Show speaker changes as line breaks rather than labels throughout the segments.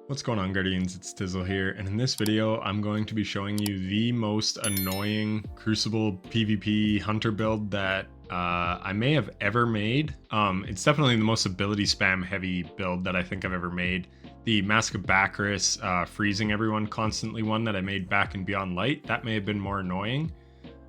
What's going on, Guardians? It's Tizzle here, and in this video I'm going to be showing you the most annoying Crucible PvP hunter build that I may have ever made. It's definitely the most ability spam heavy build that I think I've ever made. The Mask of Bacchus freezing everyone constantly one that I made back in Beyond Light, that may have been more annoying.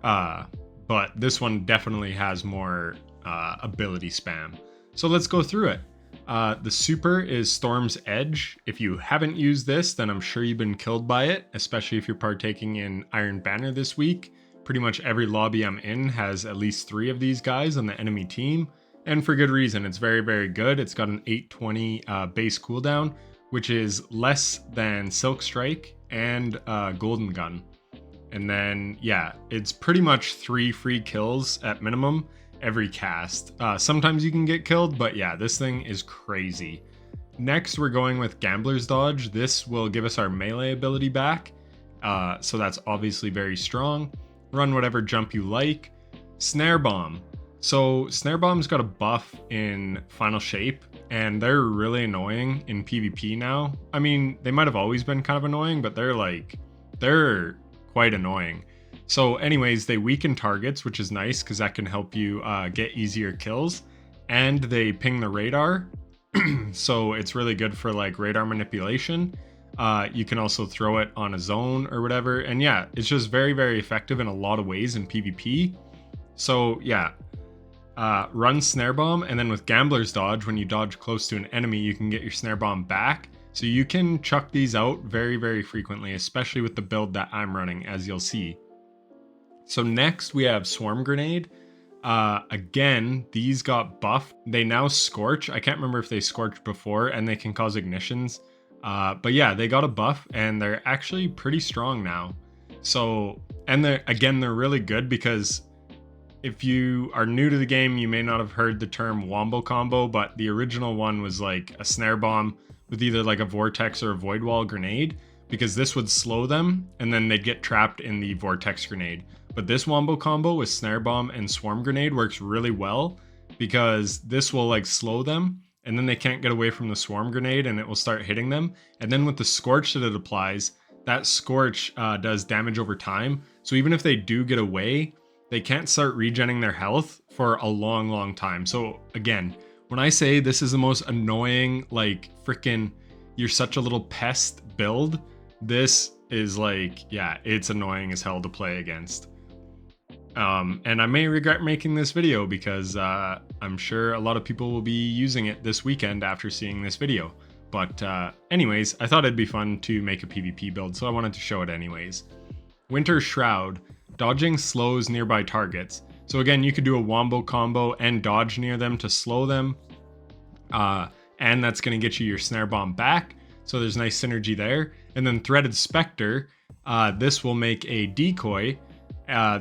But this one definitely has more ability spam. So let's go through it. The super is Storm's Edge. If you haven't used this, then I'm sure you've been killed by it, especially if you're partaking in Iron Banner this week. Pretty much every lobby I'm in has at least 3 of these guys on the enemy team, and for good reason. It's very, very good. It's got an 820 base cooldown, which is less than Silk Strike and Golden Gun. And then, yeah, it's pretty much 3 free kills at minimum every cast. Sometimes you can get killed, but yeah, this thing is crazy. Next, we're going with Gambler's Dodge. This will give us our melee ability back, so that's obviously very strong. Run whatever jump you like. Snare Bomb. So Snare Bomb's got a buff in Final Shape, and they're really annoying in PvP now. I mean, they might have always been kind of annoying, but they're quite annoying. So anyways, they weaken targets, which is nice because that can help you get easier kills. And they ping the radar, so it's really good for like radar manipulation. You can also throw it on a zone or whatever. And yeah, it's just very, very effective in a lot of ways in PvP. So yeah, run Snare Bomb, and then with Gambler's Dodge, when you dodge close to an enemy, you can get your Snare Bomb back. So you can chuck these out very, very frequently, especially with the build that I'm running, as you'll see. So next we have Swarm Grenade. Again, these got buffed. They now scorch. I can't remember if they scorched before, and they can cause ignitions. But yeah, they got a buff, and they're actually pretty strong now. So, and they're really good because if you are new to the game, you may not have heard the term Wombo Combo, but the original one was like a Snare Bomb with either like a Vortex or a Void Wall Grenade, because this would slow them, and then they'd get trapped in the Vortex Grenade. But this Wombo Combo with Snare Bomb and Swarm Grenade works really well, because this will like slow them, and then they can't get away from the Swarm Grenade, and it will start hitting them. And then with the Scorch that it applies, that Scorch does damage over time. So even if they do get away, they can't start regenerating their health for a long, long time. So again, when I say this is the most annoying, like freaking, you're such a little pest build, this is like, yeah, it's annoying as hell to play against. And I may regret making this video because I'm sure a lot of people will be using it this weekend after seeing this video. But anyways, I thought it'd be fun to make a PvP build, so I wanted to show it anyways. Winter Shroud. Dodging slows nearby targets. So again, you could do a Wombo Combo and dodge near them to slow them. And that's going to get you your Snare Bomb back. So there's nice synergy there. And then Threaded Spectre. This will make a decoy.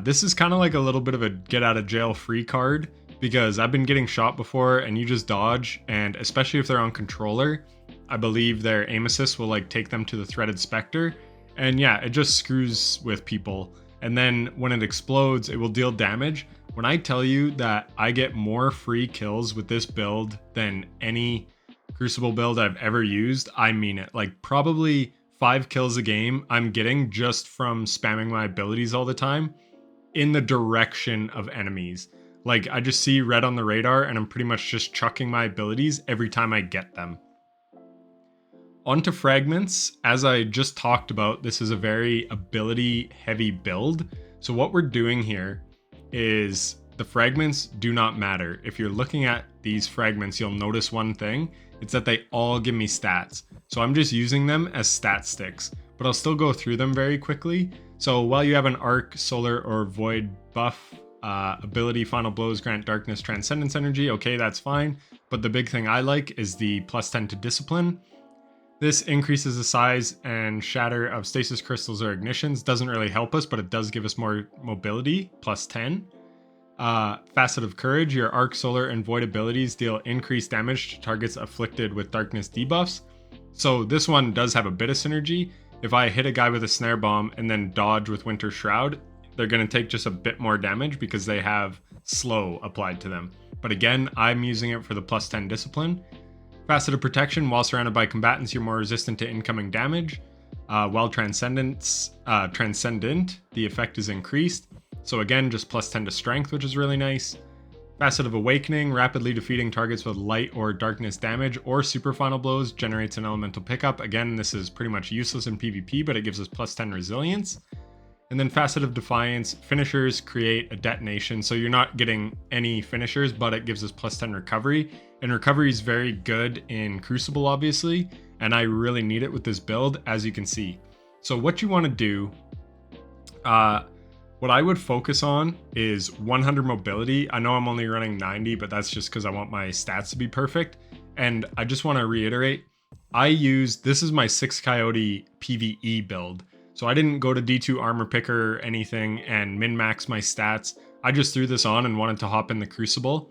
This is kind of like a little bit of a get out of jail free card, because I've been getting shot before and you just dodge, and especially if they're on controller, I believe their aim assist will like take them to the Threaded Spectre, and yeah, it just screws with people. And then when it explodes, it will deal damage. When I tell you that I get more free kills with this build than any Crucible build I've ever used, I mean it. Like probably 5 kills a game I'm getting just from spamming my abilities all the time in the direction of enemies. Like I just see red on the radar and I'm pretty much just chucking my abilities every time I get them. Onto Fragments. As I just talked about, this is a very ability heavy build. So what we're doing here is the fragments do not matter. If you're looking at these fragments, you'll notice one thing. It's that they all give me stats. So I'm just using them as stat sticks, but I'll still go through them very quickly. So while you have an Arc, Solar, or Void buff, ability, Final Blows grant Darkness, Transcendence energy, okay, that's fine. But the big thing I like is the +10 to Discipline. This increases the size and shatter of stasis crystals or ignitions. Doesn't really help us, but it does give us more mobility, +10. Facet of Courage. Your Arc, Solar, and Void abilities deal increased damage to targets afflicted with darkness debuffs. So this one does have a bit of synergy. If I hit a guy with a Snare Bomb and then dodge with Winter Shroud, they're going to take just a bit more damage because they have slow applied to them. But again, I'm using it for the +10 discipline. Faceted protection, while surrounded by combatants, you're more resistant to incoming damage. While transcendent, the effect is increased. So again, just plus 10 to strength, which is really nice. Facet of Awakening, rapidly defeating targets with light or darkness damage or super final blows generates an elemental pickup. Again, this is pretty much useless in PvP, but it gives us plus 10 resilience. And then Facet of Defiance, finishers create a detonation. So you're not getting any finishers, but it gives us plus 10 recovery. And recovery is very good in Crucible, obviously. And I really need it with this build, as you can see. So what you want to do, what I would focus on is 100 mobility. I know I'm only running 90, but that's just because I want my stats to be perfect. And I just want to reiterate, this is my 6 Coyote PvE build. So I didn't go to D2 armor picker or anything and min-max my stats. I just threw this on and wanted to hop in the Crucible.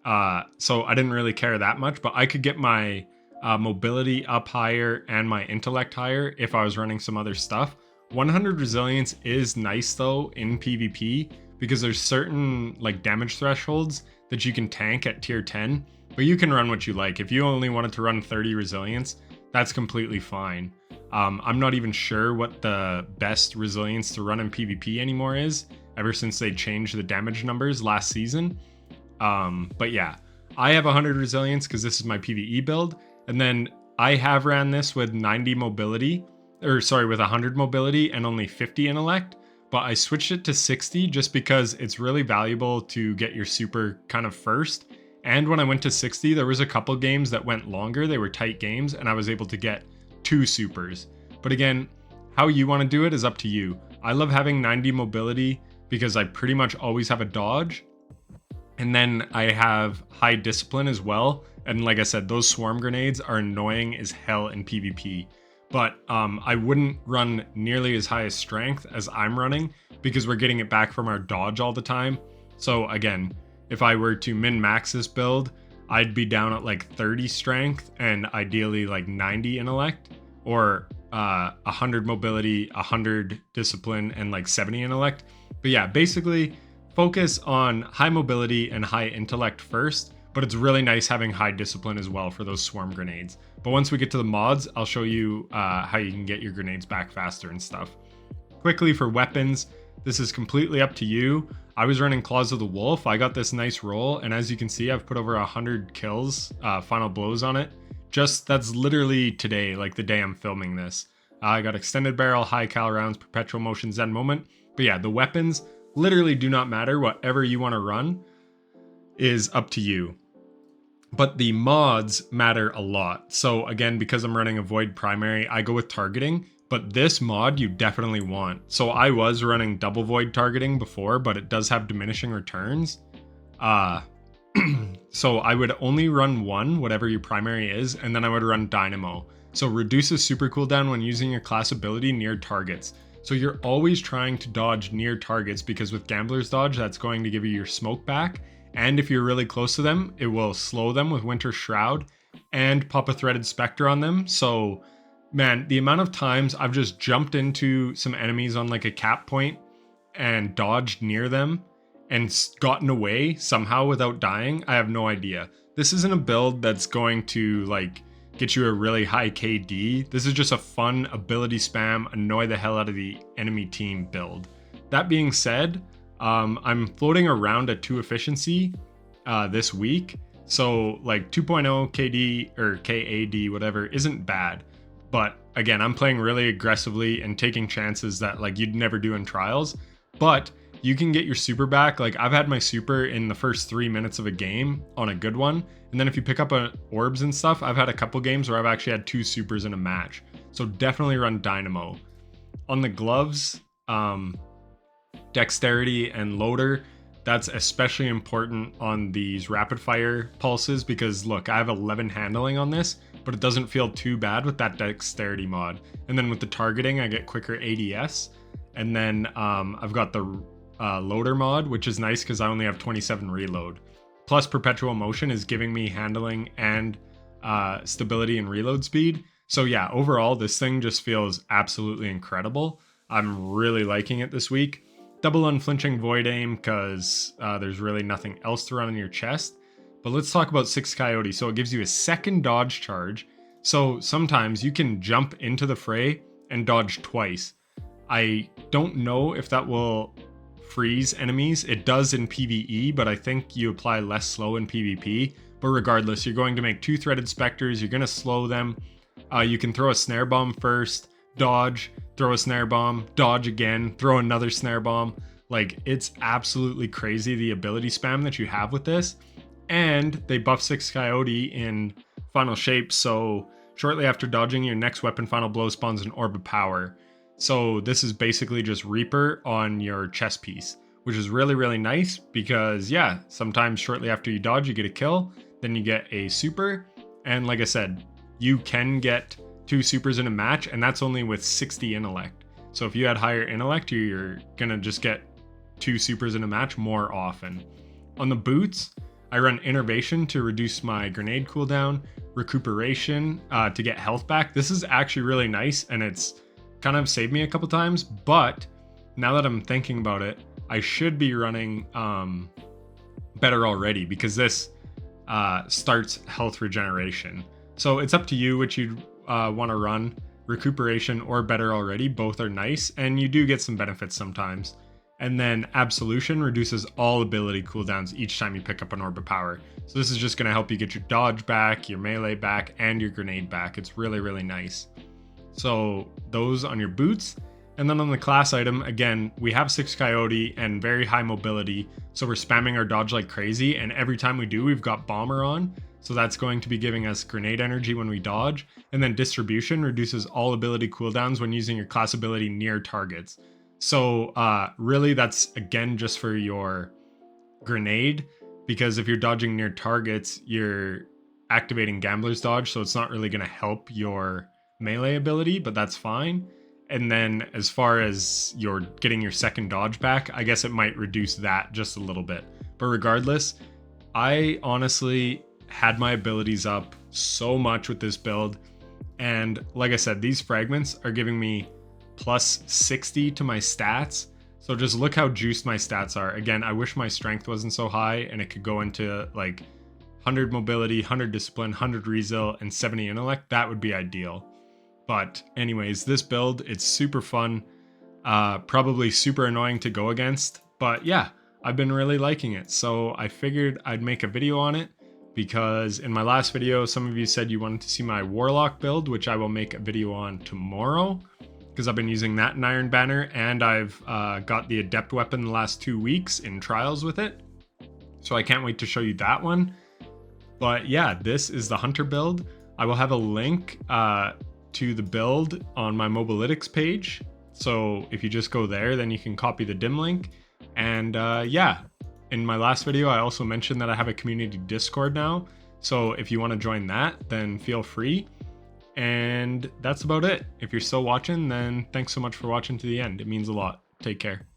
So I didn't really care that much, but I could get my mobility up higher and my intellect higher if I was running some other stuff. 100 resilience is nice though in PvP because there's certain like damage thresholds that you can tank at tier 10, but you can run what you like. If you only wanted to run 30 resilience, that's completely fine. I'm not even sure what the best resilience to run in PvP anymore is, ever since they changed the damage numbers last season. But yeah, I have 100 resilience because this is my PvE build. And then I have ran this with 90 mobility, with 100 mobility and only 50 intellect. But I switched it to 60 just because it's really valuable to get your super kind of first. And when I went to 60, there was a couple games that went longer. They were tight games and I was able to get 2 supers. But again, how you want to do it is up to you. I love having 90 mobility because I pretty much always have a dodge. And then I have high discipline as well. And like I said, those swarm grenades are annoying as hell in PvP. But I wouldn't run nearly as high as strength as I'm running because we're getting it back from our dodge all the time. So again, if I were to min-max this build, I'd be down at like 30 strength and ideally like 90 intellect, or 100 mobility, 100 discipline, and like 70 intellect. But yeah, basically focus on high mobility and high intellect first, but it's really nice having high discipline as well for those swarm grenades. But once we get to the mods, I'll show you how you can get your grenades back faster and stuff. Quickly for weapons, this is completely up to you. I was running Claws of the Wolf. I got this nice roll, and as you can see, I've put over 100 kills, final blows on it. That's literally today, like the day I'm filming this. I got extended barrel, high cal rounds, perpetual motion, Zen moment. But yeah, the weapons literally do not matter. Whatever you want to run is up to you. But the mods matter a lot. So again, because I'm running a Void primary, I go with targeting. But this mod you definitely want. So I was running double Void targeting before, but it does have diminishing returns. So I would only run one, whatever your primary is, and then I would run Dynamo. So reduces super cooldown when using your class ability near targets. So you're always trying to dodge near targets because with Gambler's Dodge, that's going to give you your smoke back. And if you're really close to them, it will slow them with Winter Shroud and pop a Threaded Spectre on them. So man, the amount of times I've just jumped into some enemies on like a cap point and dodged near them and gotten away somehow without dying, I have no idea. This isn't a build that's going to like get you a really high KD. This is just a fun ability spam, annoy the hell out of the enemy team build. That being said, I'm floating around at 2 efficiency this week. So like 2.0 KD or KAD, whatever, isn't bad. But again, I'm playing really aggressively and taking chances that like you'd never do in trials. But you can get your super back. Like I've had my super in the first 3 minutes of a game on a good one. And then if you pick up orbs and stuff, I've had a couple games where I've actually had 2 supers in a match. So definitely run Dynamo. On the gloves, dexterity and loader, that's especially important on these rapid fire pulses because look, I have 11 handling on this, but it doesn't feel too bad with that dexterity mod. And then with the targeting, I get quicker ADS. And then I've got the loader mod, which is nice because I only have 27 reload. Plus perpetual motion is giving me handling and stability and reload speed. So yeah, overall, this thing just feels absolutely incredible. I'm really liking it this week. Double unflinching void aim because there's really nothing else to run in your chest. But let's talk about 6 Coyote. So it gives you a second dodge charge. So sometimes you can jump into the fray and dodge twice. I don't know if that will freeze enemies. It does in PvE, but I think you apply less slow in PvP. But regardless, you're going to make 2 threaded specters. You're going to slow them. You can throw a snare bomb first, dodge, throw a snare bomb, dodge again, throw another snare bomb. Like, it's absolutely crazy the ability spam that you have with this. And they buff 6 Coyote in final shape, so shortly after dodging, your next weapon final blow spawns an orb of power. So this is basically just Reaper on your chest piece, which is really, really nice because, yeah, sometimes shortly after you dodge, you get a kill, then you get a super, and like I said, you can get 2 supers in a match, and that's only with 60 intellect. So if you had higher intellect, you're gonna just get 2 supers in a match more often. On the boots, I run Innervation to reduce my grenade cooldown, Recuperation to get health back. This is actually really nice, and it's kind of saved me a couple times, but now that I'm thinking about it, I should be running Better Already, because this starts health regeneration. So it's up to you which you want to run, Recuperation or Better Already. Both are nice, and you do get some benefits sometimes. And then Absolution reduces all ability cooldowns each time you pick up an Orb of Power. So this is just going to help you get your dodge back, your melee back, and your grenade back. It's really, really nice. So those on your boots. And then on the class item, again, we have 6 Coyote and very high mobility. So we're spamming our dodge like crazy. And every time we do, we've got Bomber on. So that's going to be giving us grenade energy when we dodge. And then Distribution reduces all ability cooldowns when using your class ability near targets. So really that's again just for your grenade, because if you're dodging near targets, you're activating Gambler's Dodge, so it's not really going to help your melee ability, but that's fine. And then as far as you're getting your second dodge back, I guess it might reduce that just a little bit. But regardless, I honestly had my abilities up so much with this build. And like I said, these fragments are giving me plus 60 to my stats. So just look how juiced my stats are. Again, I wish my strength wasn't so high and it could go into like 100 mobility, 100 discipline, 100 resil, and 70 intellect. That would be ideal. But anyways, this build, it's super fun. Probably super annoying to go against. But yeah, I've been really liking it. So I figured I'd make a video on it, because in my last video, some of you said you wanted to see my Warlock build, which I will make a video on tomorrow, because I've been using that in Iron Banner, and I've got the Adept weapon the last 2 weeks in trials with it. So I can't wait to show you that one. But yeah, this is the Hunter build. I will have a link to the build on my Mobalytics page. So if you just go there, then you can copy the dim link. And yeah, in my last video, I also mentioned that I have a community Discord now. So if you want to join that, then feel free. And that's about it. If you're still watching, then thanks so much for watching to the end. It means a lot. Take care.